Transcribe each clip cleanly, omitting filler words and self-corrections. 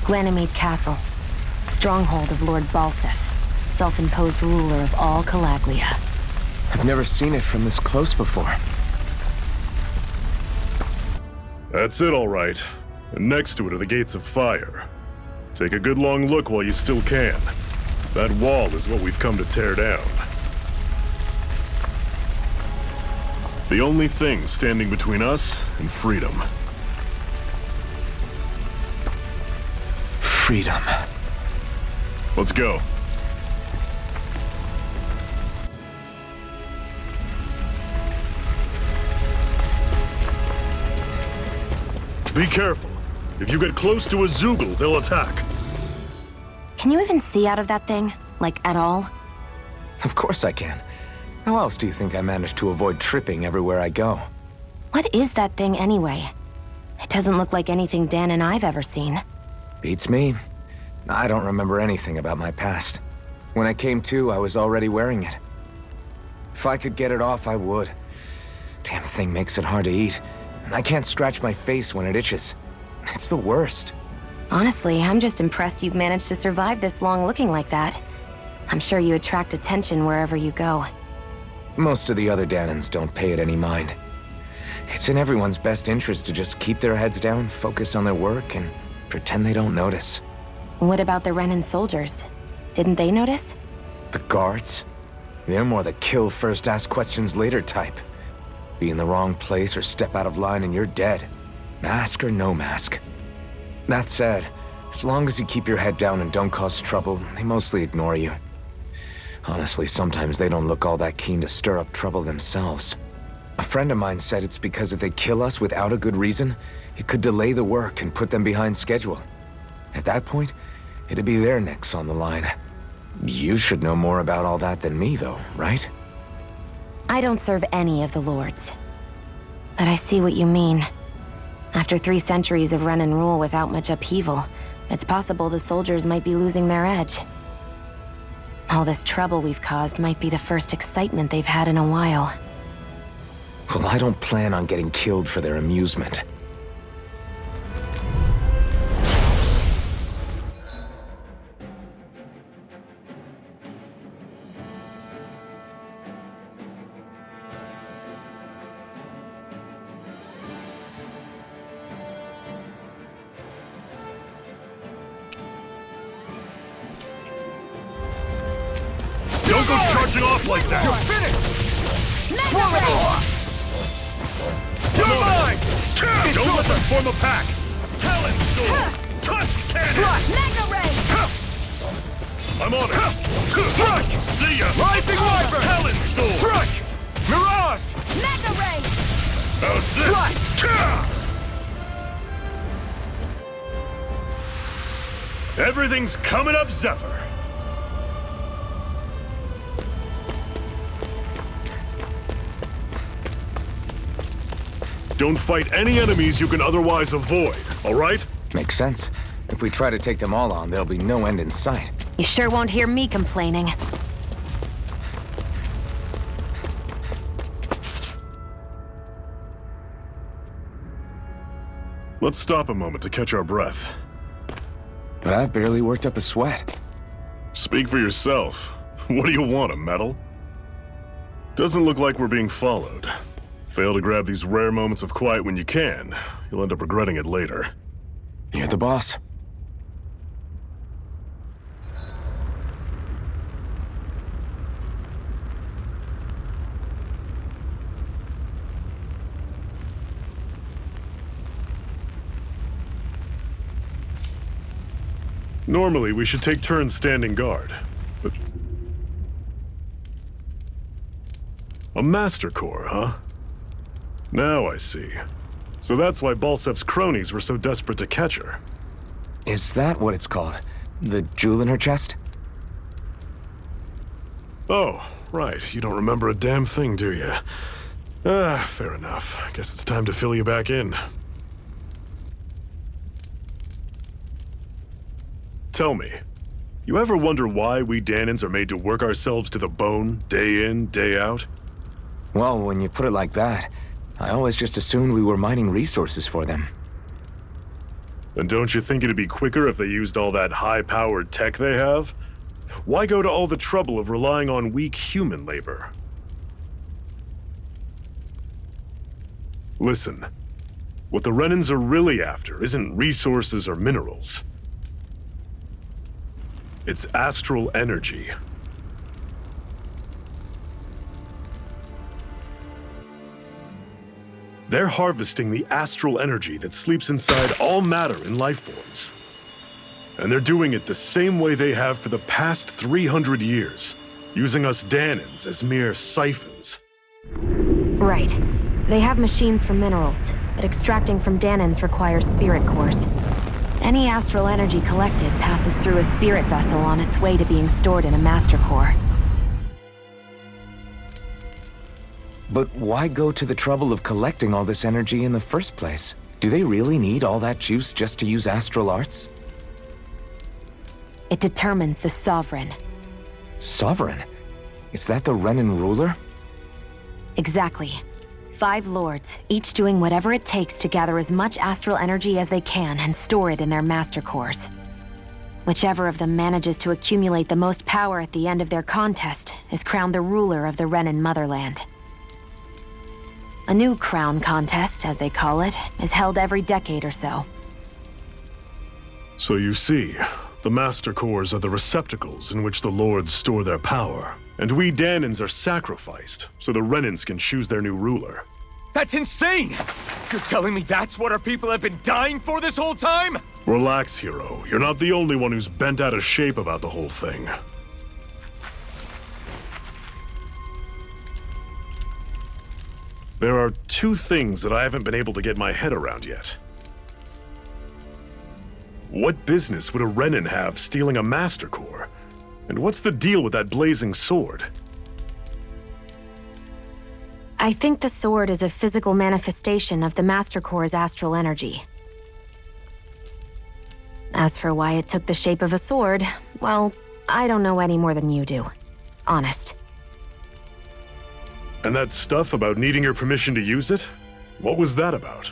Ganymede Castle. Stronghold of Lord Balsef, self-imposed ruler of all Calaglia. I've never seen it from this close before. That's it, all right. And next to it are the Gates of Fire. Take a good long look while you still can. That wall is what we've come to tear down. The only thing standing between us and freedom. Freedom. Let's go. Be careful. If you get close to a Zoogle, they'll attack. Can you even see out of that thing? Like, at all? Of course I can. How else do you think I managed to avoid tripping everywhere I go? What is that thing anyway? It doesn't look like anything Dan and I've ever seen. Beats me. I don't remember anything about my past. When I came to, I was already wearing it. If I could get it off, I would. Damn thing makes it hard to eat, and I can't scratch my face when it itches. It's the worst. Honestly, I'm just impressed you've managed to survive this long looking like that. I'm sure you attract attention wherever you go. Most of the other Danans don't pay it any mind. It's in everyone's best interest to just keep their heads down, focus on their work, and pretend they don't notice. What about the Renan soldiers? Didn't they notice? The guards? They're more the kill first, ask questions later type. Be in the wrong place or step out of line and you're dead. Mask or no mask. That said, as long as you keep your head down and don't cause trouble, they mostly ignore you. Honestly, sometimes they don't look all that keen to stir up trouble themselves. A friend of mine said it's because if they kill us without a good reason, it could delay the work and put them behind schedule. At that point, it'd be their necks on the line. You should know more about all that than me, though, right? I don't serve any of the lords. But I see what you mean. After 3 centuries of Renan rule without much upheaval, it's possible the soldiers might be losing their edge. All this trouble we've caused might be the first excitement they've had in a while. Well, I don't plan on getting killed for their amusement. Don't go charging off like that! You're finished! Swallow it! You're mine! Don't let them form a pack! Talon Storm! Tusk Cannon! Mega Ray! I'm on it! See ya! Rising Wyvern! Talon Storm! Strike! Mirage! Mega Ray! How's this? Everything's coming up, Zephyr! Don't fight any enemies you can otherwise avoid, all right? Makes sense. If we try to take them all on, there'll be no end in sight. You sure won't hear me complaining. Let's stop a moment to catch our breath. But I've barely worked up a sweat. Speak for yourself. What do you want, a medal? Doesn't look like we're being followed. Fail to grab these rare moments of quiet when you can, you'll end up regretting it later. You're the boss. Normally, we should take turns standing guard, but... A Master Core, huh? Now I see. So that's why Balsef's cronies were so desperate to catch her. Is that what it's called? The jewel in her chest? Oh, right. You don't remember a damn thing, do you? Fair enough. Guess it's time to fill you back in. Tell me, you ever wonder why we Danans are made to work ourselves to the bone, day in, day out? Well, when you put it like that, I always just assumed we were mining resources for them. And don't you think it'd be quicker if they used all that high-powered tech they have? Why go to all the trouble of relying on weak human labor? Listen, what the Renans are really after isn't resources or minerals. It's astral energy. They're harvesting the astral energy that sleeps inside all matter in life forms. And they're doing it the same way they have for the past 300 years, using us Danans as mere siphons. Right. They have machines for minerals, but extracting from Danans requires spirit cores. Any astral energy collected passes through a spirit vessel on its way to being stored in a master core. But why go to the trouble of collecting all this energy in the first place? Do they really need all that juice just to use astral arts? It determines the Sovereign. Sovereign? Is that the Renan ruler? Exactly. 5 lords, each doing whatever it takes to gather as much astral energy as they can and store it in their master cores. Whichever of them manages to accumulate the most power at the end of their contest is crowned the ruler of the Renan motherland. A new crown contest, as they call it, is held every decade or so. So you see, the Master Cores are the receptacles in which the Lords store their power. And we Danans are sacrificed, so the Renans can choose their new ruler. That's insane! You're telling me that's what our people have been dying for this whole time? Relax, hero. You're not the only one who's bent out of shape about the whole thing. There are 2 things that I haven't been able to get my head around yet. What business would a Renan have stealing a Master Core? And what's the deal with that blazing sword? I think the sword is a physical manifestation of the Master Core's astral energy. As for why it took the shape of a sword, well, I don't know any more than you do. Honest. And that stuff about needing your permission to use it? What was that about?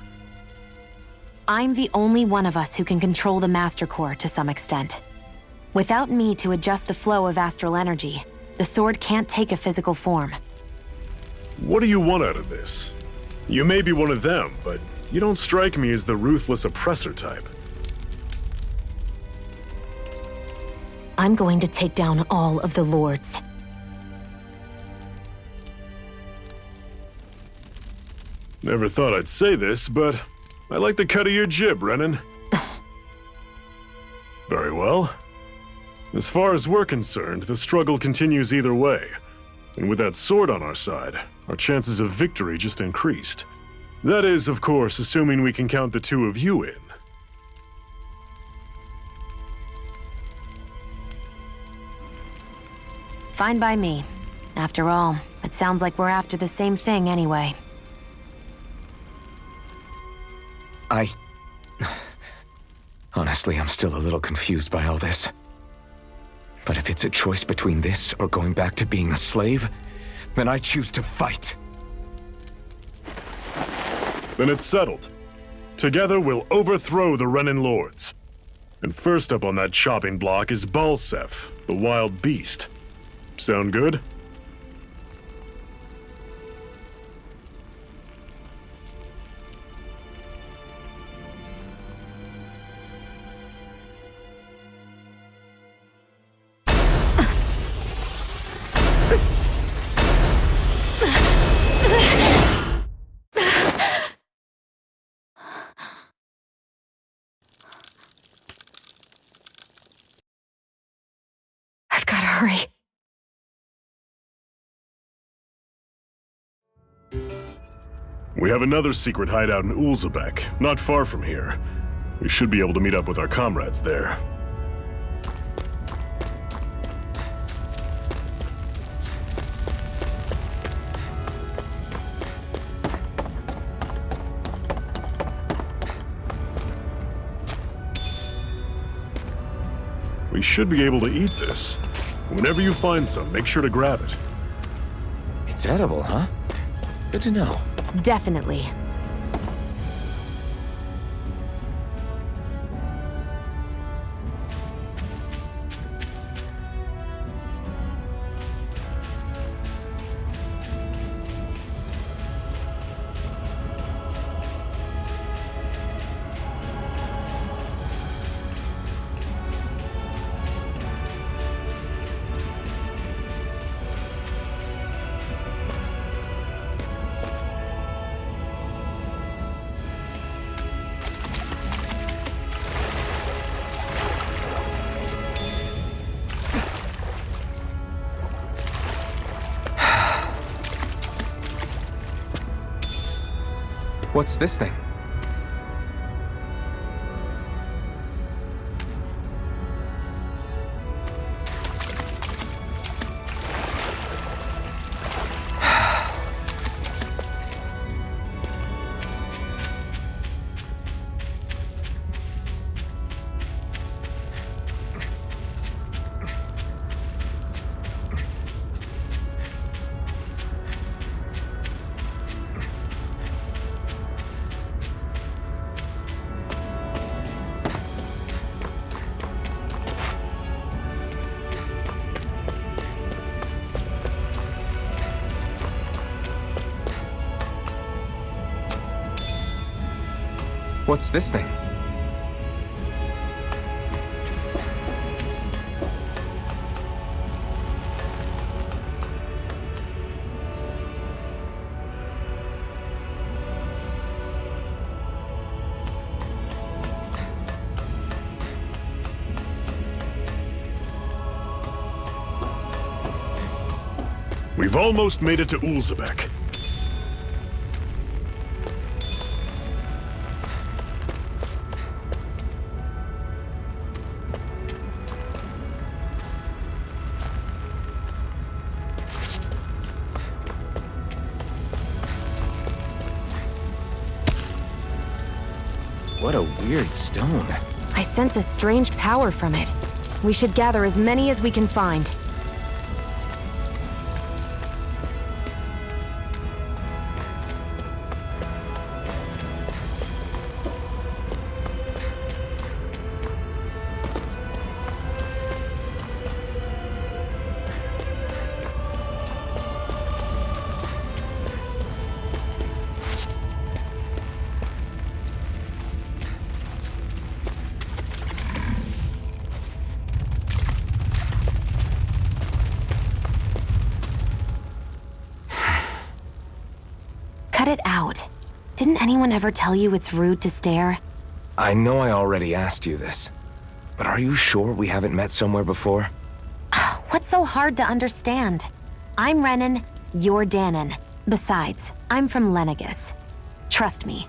I'm the only one of us who can control the Master Core to some extent. Without me to adjust the flow of astral energy, the sword can't take a physical form. What do you want out of this? You may be one of them, but you don't strike me as the ruthless oppressor type. I'm going to take down all of the lords. Never thought I'd say this, but I like the cut of your jib, Renan. Very well. As far as we're concerned, the struggle continues either way. And with that sword on our side, our chances of victory just increased. That is, of course, assuming we can count the 2 of you in. Fine by me. After all, it sounds like we're after the same thing anyway. Honestly, I'm still a little confused by all this. But if it's a choice between this or going back to being a slave, then I choose to fight. Then it's settled. Together we'll overthrow the Renan Lords. And first up on that chopping block is Balsef, the wild beast. Sound good? I've gotta hurry. We have another secret hideout in Ulzebek, not far from here. We should be able to meet up with our comrades there. We should be able to eat this. Whenever you find some, make sure to grab it. It's edible, huh? Good to know. What's this thing? What's this thing? We've almost made it to Ulzebek. What a weird stone. I sense a strange power from it. We should gather as many as we can find. Cut it out. Didn't anyone ever tell you it's rude to stare? I know I already asked you this, but are you sure we haven't met somewhere before? What's so hard to understand? I'm Renan, you're Danon. Besides, I'm from Lenegus. Trust me,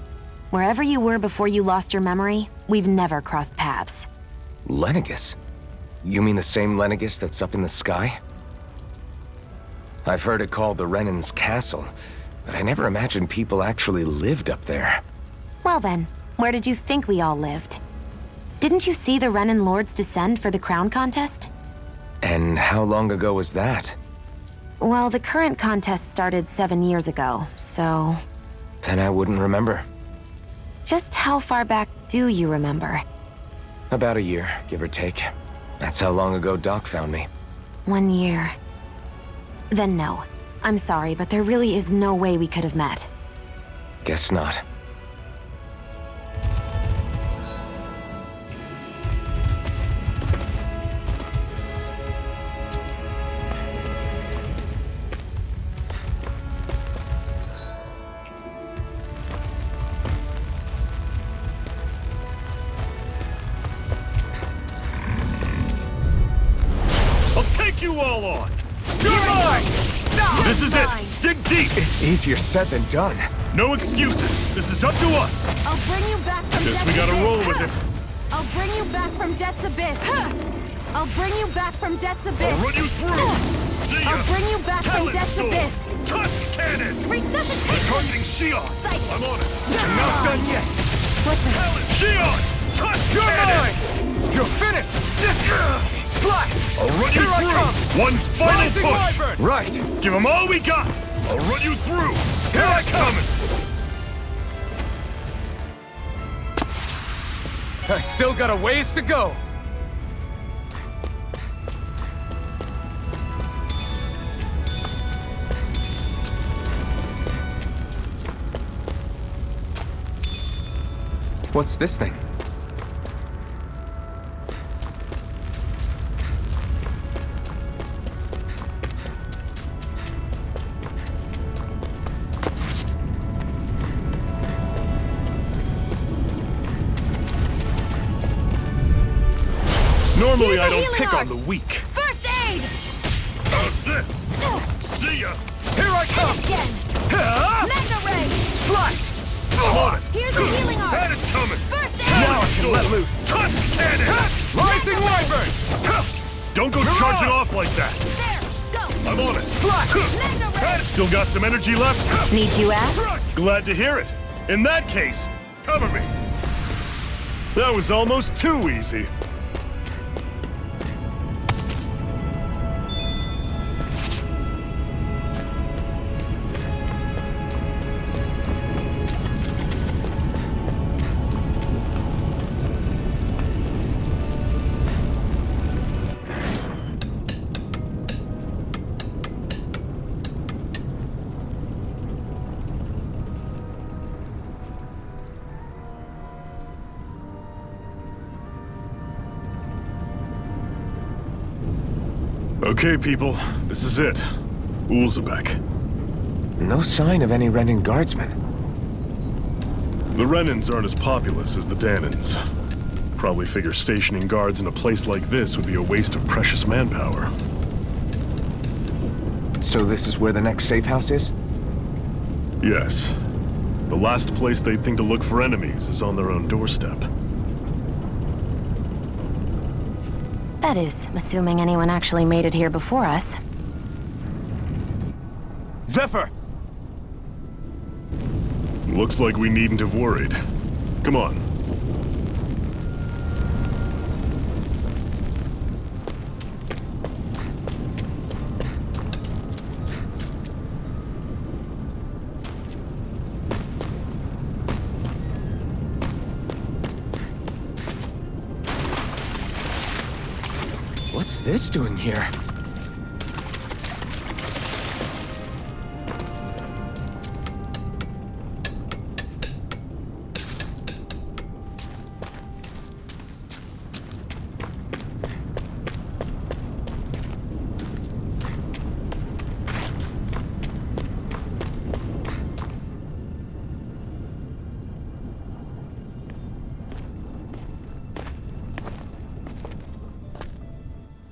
wherever you were before you lost your memory, we've never crossed paths. Lenegus? You mean the same Lenegus that's up in the sky? I've heard it called the Renan's Castle, but I never imagined people actually lived up there. Well then, where did you think we all lived? Didn't you see the Renan Lords descend for the crown contest? And how long ago was that? Well, the current contest started 7 years ago, so... Then I wouldn't remember. Just how far back do you remember? About a year, give or take. That's how long ago Doc found me. 1 year. Then no. I'm sorry, but there really is no way we could have met. Guess not. I'll take you all on! You're mine! This is it! Dig deep! Easier said than done. No excuses! This is up to us! I'll bring you back from Guess Death's we gotta Abyss. roll with it. I'll bring you back from Death's Abyss. I'll bring you back from Death's I'll Abyss. run you through! See ya! I'll bring you back from Talent Death's storm! Abyss. Tusk cannon! Resuscitation! Targeting Shion! Psych. I'm on it! I'm not done yet! What the? Talent Shion! Tusk You're cannon! mine! You're finished! Slash! I'll run you Here I through! come! One final Rising push! Wyvern! Right. Give 'em all we got! I'll run you through! Here I come! I still got a ways to go! What's this thing? Normally Here's I a don't healing pick on art. the weak. First aid! How's this? See ya! Here I come! Again! Ah! Mega Ray! Slash! I'm on it! Here's the healing arm! And it's coming! First aid! Now I can let loose. Touch cannon! Rising Wyvern! Don't go charging off like that! There! Go! I'm on it! Legendary! Still got some energy left? Need you ask? Glad to hear it. In that case, cover me. That was almost too easy. Okay, people, this is it. Ulzebek. No sign of any Renan guardsmen. The Renans aren't as populous as the Danans. Probably figure stationing guards in a place like this would be a waste of precious manpower. So this is where the next safe house is? Yes. The last place they'd think to look for enemies is on their own doorstep. That is, assuming anyone actually made it here before us. Zephyr! Looks like we needn't have worried. Come on. What's this doing here?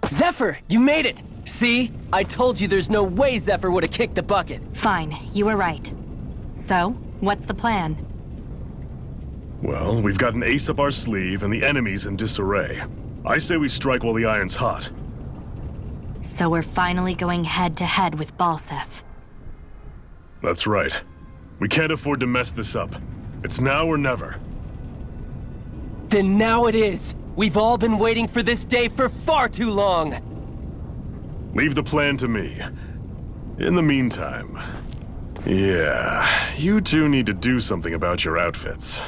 Zephyr, you made it! See? I told you there's no way Zephyr would have kicked the bucket. Fine, you were right. So, what's the plan? Well, we've got an ace up our sleeve and the enemy's in disarray. I say we strike while the iron's hot. So we're finally going head-to-head with Balsef. That's right. We can't afford to mess this up. It's now or never. Then now it is! We've all been waiting for this day for far too long! Leave the plan to me. In the meantime... Yeah, you two need to do something about your outfits.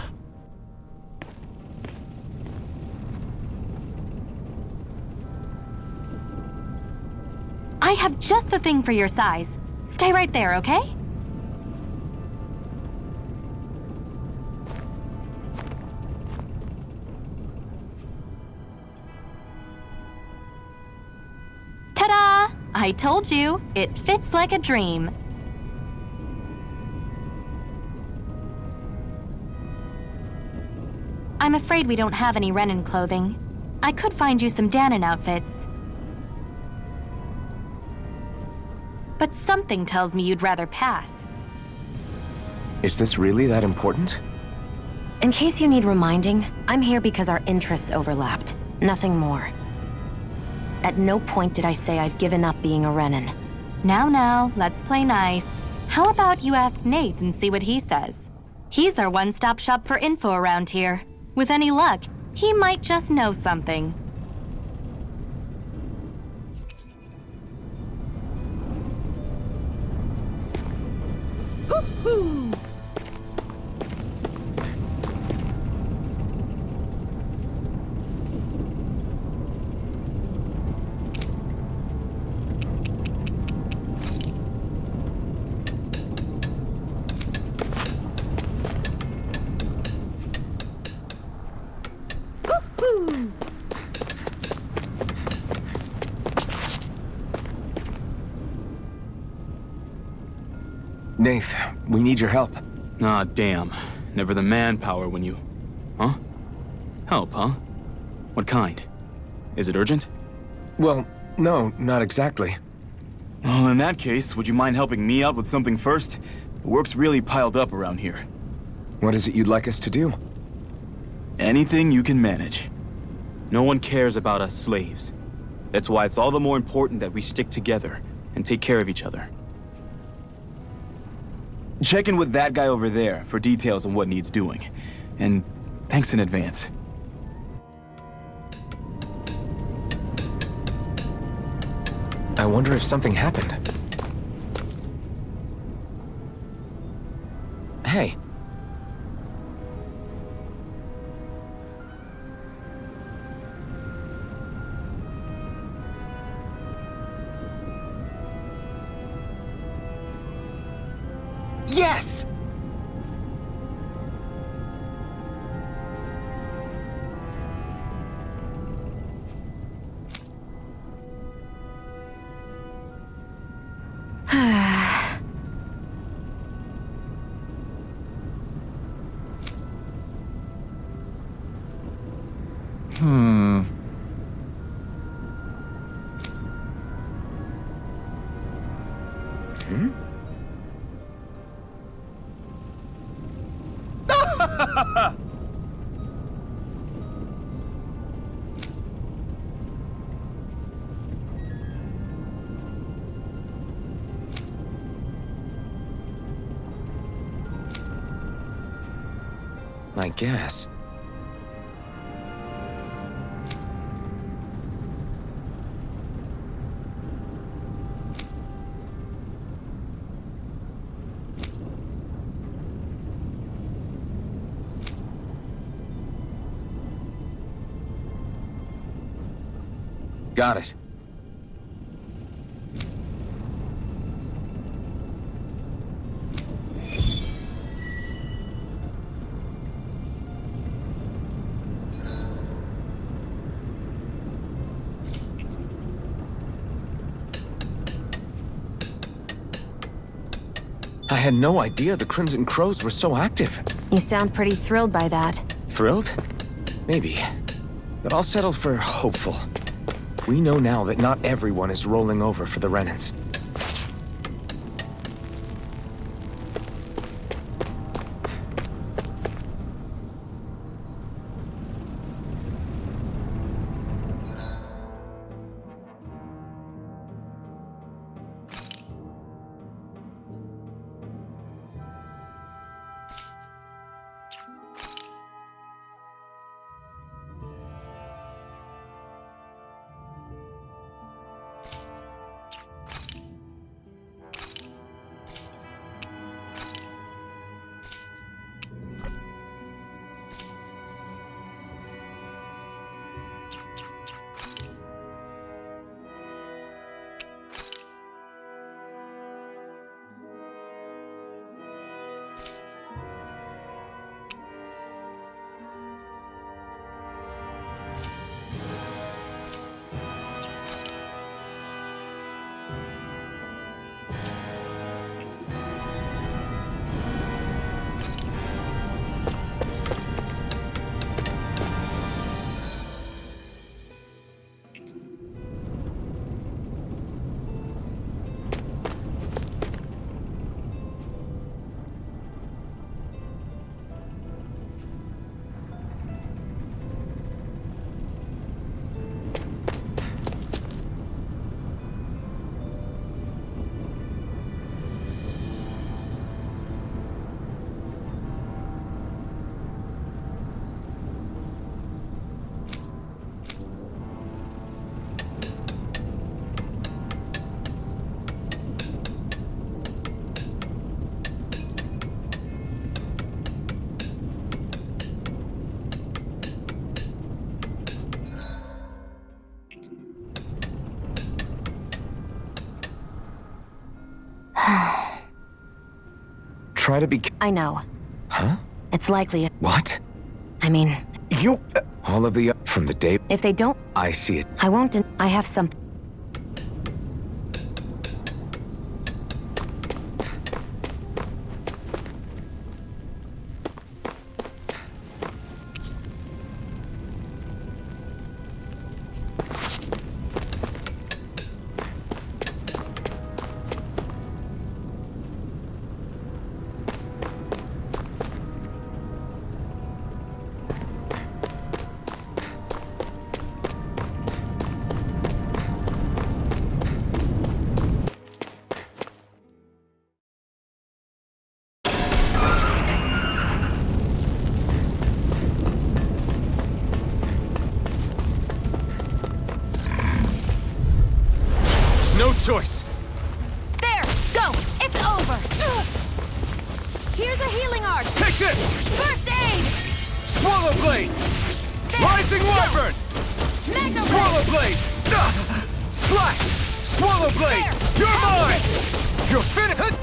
I have just the thing for your size. Stay right there, okay? Ta-da! I told you, it fits like a dream. I'm afraid we don't have any Renan clothing. I could find you some Danon outfits. But something tells me you'd rather pass. Is this really that important? In case you need reminding, I'm here because our interests overlapped. Nothing more. At no point did I say I've given up being a Renan. Now, let's play nice. How about you ask Nath and see what he says? He's our one-stop shop for info around here. With any luck, he might just know something. Woo-hoo! Woo-hoo! Nath, we need your help. Ah, damn. Never the manpower when you... Huh? Help, huh? What kind? Is it urgent? Well, no, not exactly. Well, in that case, would you mind helping me out with something first? The work's really piled up around here. What is it you'd like us to do? Anything you can manage. No one cares about us slaves. That's why it's all the more important that we stick together and take care of each other. Check in with that guy over there for details on what needs doing. And thanks in advance. I wonder if something happened. Hey. Yes! I guess. Got it. I had no idea the Crimson Crows were so active. You sound pretty thrilled by that. Thrilled? Maybe. But I'll settle for hopeful. We know now that not everyone is rolling over for the Renans. Try to be... I know. Huh? It's likely. What? I mean, You... all of the... from the day... if they don't, I see it. I won't. I have something. No choice. There! Go! It's over! Here's a healing art! Take this! First aid! Swallow blade! Rising wyvern! Mega Swallow blade! Slash! Swallow blade! There! You're Out mine! You're finished!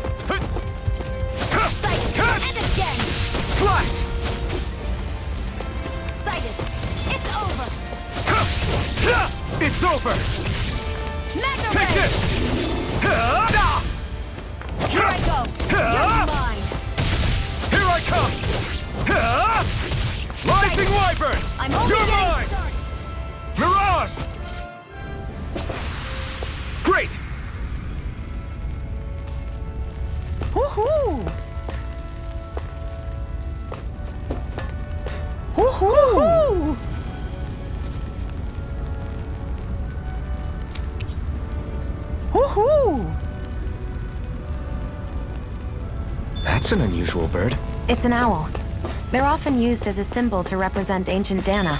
Sighted! And again! Slash! Sighted! It's over! It's over! Mega Take ray! this! Here I go! You're mine! Here I come! Rising wyvern! I'm only You're getting mine! started. Mirage! Great! Woohoo! Woohoo! Woohoo! That's an unusual bird. It's an owl. They're often used as a symbol to represent ancient Dana.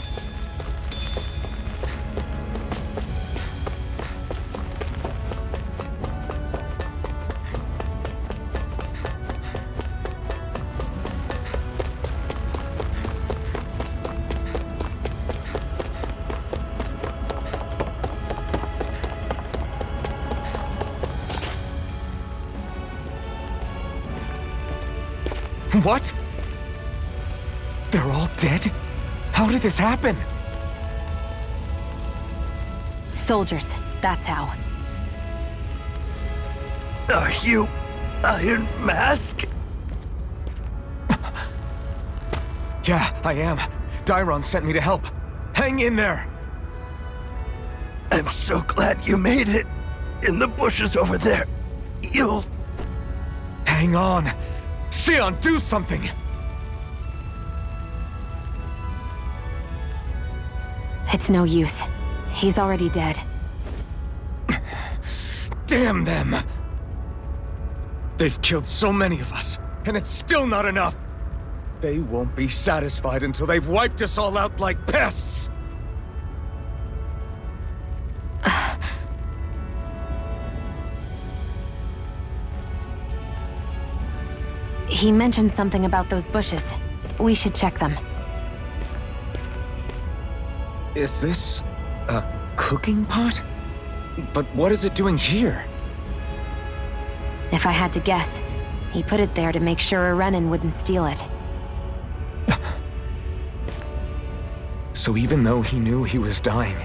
What? They're all dead? How did this happen? Soldiers, that's how. Are you Iron Mask? Yeah, I am. Dairon sent me to help. Hang in there! I'm so glad you made it. In the bushes over there. You'll... Hang on! Xion, do something! It's no use. He's already dead. Damn them! They've killed so many of us, and it's still not enough! They won't be satisfied until they've wiped us all out like pests! He mentioned something about those bushes. We should check them. Is this a cooking pot? But what is it doing here? If I had to guess, he put it there to make sure a Renan wouldn't steal it. So even though he knew he was dying,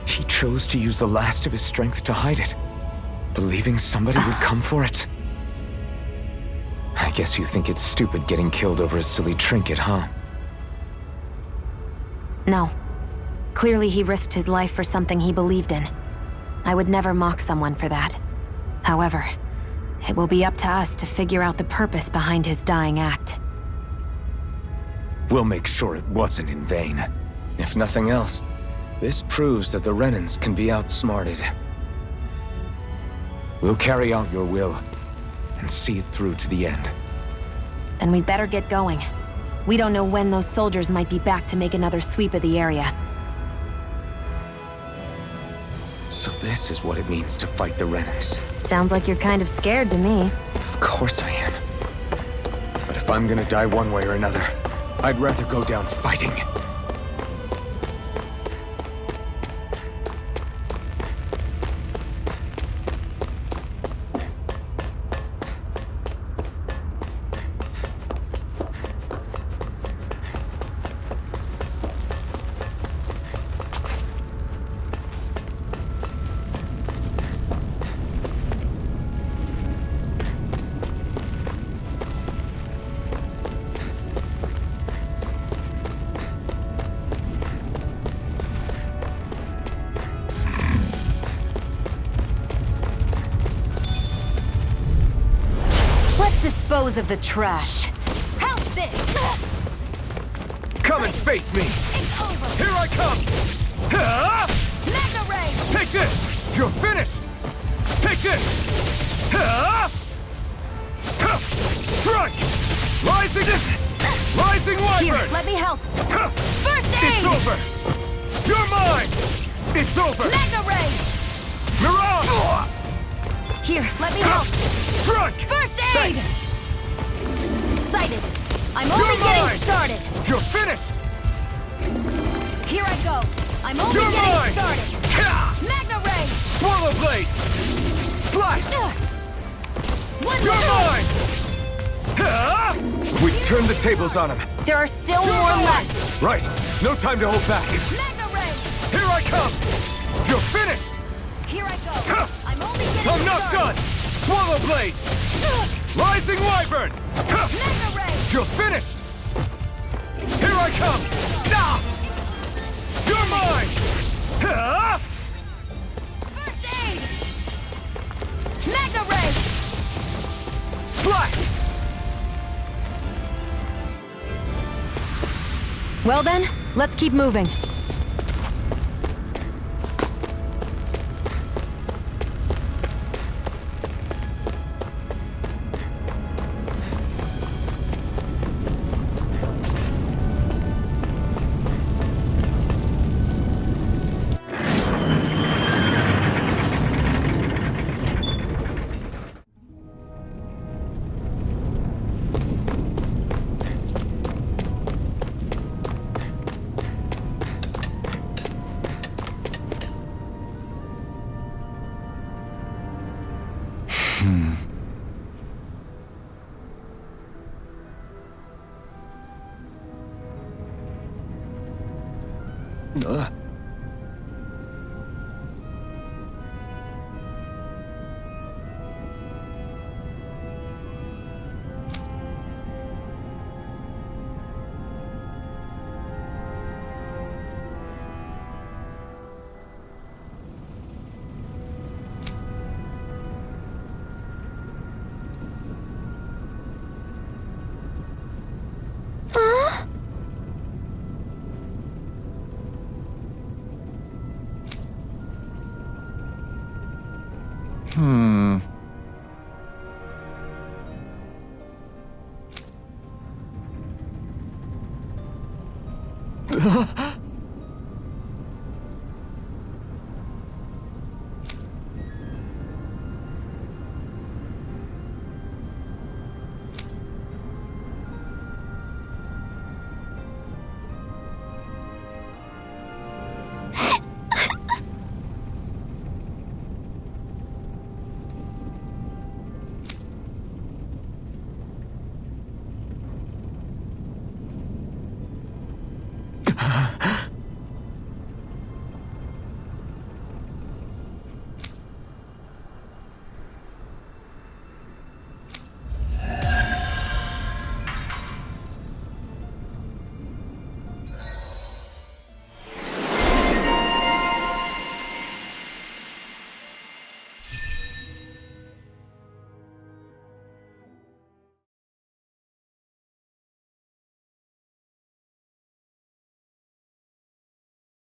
he chose to use the last of his strength to hide it, believing somebody would come for it. I guess you think it's stupid getting killed over a silly trinket, huh? No. Clearly he risked his life for something he believed in. I would never mock someone for that. However, it will be up to us to figure out the purpose behind his dying act. We'll make sure it wasn't in vain. If nothing else, this proves that the Renans can be outsmarted. We'll carry out your will, and see it through to the end. Then we'd better get going. We don't know when those soldiers might be back to make another sweep of the area. So this is what it means to fight the Renans. Sounds like you're kind of scared to me. Of course I am. But if I'm gonna die one way or another, I'd rather go down fighting. Dispose of the trash. Help this! Come and face me! It's over! Here I come! Mega ray! Take this! You're finished! Take this! Strike! Rising Here, wyvern! let me help. First aid! It's over! You're mine! It's over! Mega ray! Mirage! Here, let me help. Strike! First aid! Sighted. I'm You're only mine! getting started. You're finished! Here I go. I'm only You're getting mine! started. Ka! Magna Ray! Swallow blade! Slash! One You're more! mine! Ha! We turned the tables on him. There are still You're more mine! left. Right. No time to hold back. Magna Ray! Here I come! You're finished! Here I go. Ha! I'm only getting I'm not started. done! Swallow blade! Rising wyvern! Ha! Magna Ray! You're finished! Here I come! Ah! You're mine! Ha! First aid! Magna Ray! Slash! Well then, let's keep moving.